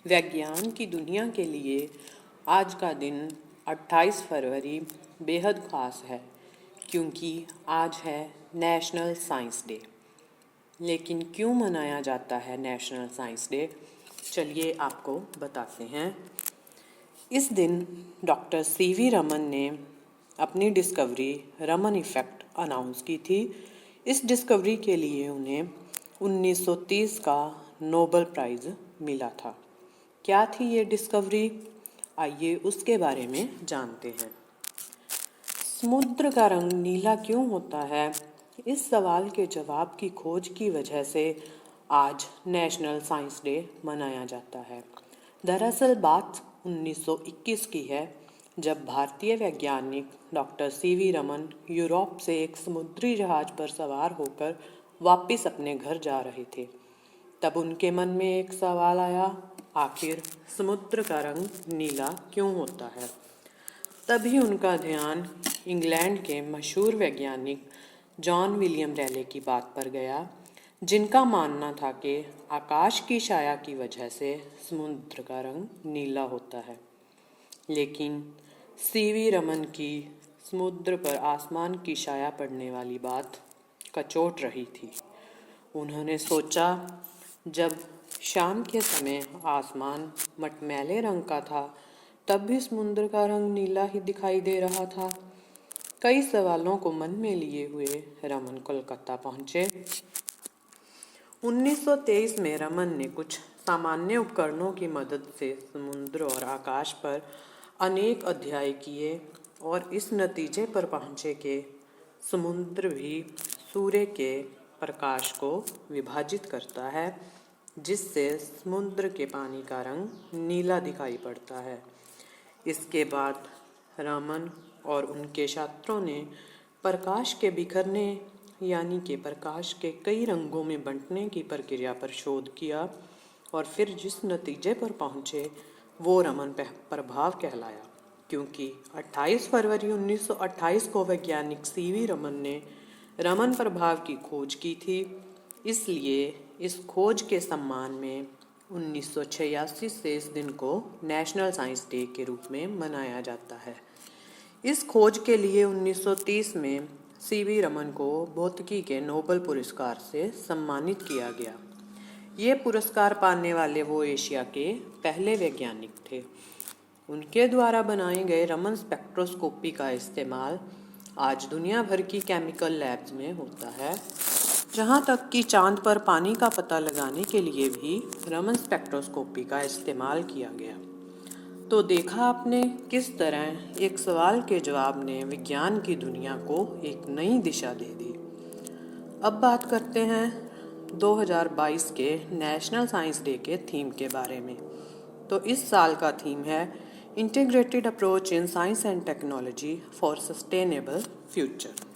विज्ञान की दुनिया के लिए आज का दिन 28 फरवरी बेहद ख़ास है क्योंकि आज है नेशनल साइंस डे। लेकिन क्यों मनाया जाता है नेशनल साइंस डे, चलिए आपको बताते हैं। इस दिन डॉक्टर सीवी रमन ने अपनी डिस्कवरी रमन इफ़ेक्ट अनाउंस की थी। इस डिस्कवरी के लिए उन्हें 1930 का नोबेल प्राइज़ मिला था। क्या थी ये डिस्कवरी, आइए उसके बारे में जानते हैं। समुद्र का रंग नीला क्यों होता है, इस सवाल के जवाब की खोज की वजह से आज नेशनल साइंस डे मनाया जाता है। दरअसल बात 1921 की है, जब भारतीय वैज्ञानिक डॉक्टर सीवी रमन यूरोप से एक समुद्री जहाज पर सवार होकर वापस अपने घर जा रहे थे। तब उनके मन में एक सवाल आया, आखिर समुद्र का रंग नीला क्यों होता है। तभी उनका ध्यान इंग्लैंड के मशहूर वैज्ञानिक जॉन विलियम रैले की बात पर गया, जिनका मानना था कि आकाश की छाया की वजह से समुद्र का रंग नीला होता है। लेकिन सीवी रमन की समुद्र पर आसमान की छाया पड़ने वाली बात कचोट रही थी। उन्होंने सोचा, जब शाम के समय आसमान मटमैले रंग का था, तब भी समुद्र का रंग नीला ही दिखाई दे रहा था। कई सवालों को मन में लिए हुए रमन कोलकाता पहुंचे। 1923 में रमन ने कुछ सामान्य उपकरणों की मदद से समुद्र और आकाश पर अनेक अध्ययन किए और इस नतीजे पर पहुंचे कि समुद्र भी सूर्य के प्रकाश को विभाजित करता है, जिससे समुद्र के पानी का रंग नीला दिखाई पड़ता है। इसके बाद रमन और उनके छात्रों ने प्रकाश के बिखरने यानी कि प्रकाश के कई रंगों में बंटने की प्रक्रिया पर शोध किया और फिर जिस नतीजे पर पहुँचे वो रमन प्रभाव कहलाया। क्योंकि 28 फरवरी 1928 को वैज्ञानिक सीवी रमन ने रमन प्रभाव की खोज की थी, इसलिए इस खोज के सम्मान में 1986 से इस दिन को नेशनल साइंस डे के रूप में मनाया जाता है। इस खोज के लिए 1930 में सीवी रमन को भौतिकी के नोबेल पुरस्कार से सम्मानित किया गया। ये पुरस्कार पाने वाले वो एशिया के पहले वैज्ञानिक थे। उनके द्वारा बनाए गए रमन स्पेक्ट्रोस्कोपी का इस्तेमाल आज दुनिया भर की केमिकल लैब्स में होता है। जहाँ तक कि चांद पर पानी का पता लगाने के लिए भी रमन स्पेक्ट्रोस्कोपी का इस्तेमाल किया गया। तो देखा आपने किस तरह एक सवाल के जवाब ने विज्ञान की दुनिया को एक नई दिशा दे दी। अब बात करते हैं 2022 के नेशनल साइंस डे के थीम के बारे में। तो इस साल का थीम है integrated approach in science and technology for sustainable future.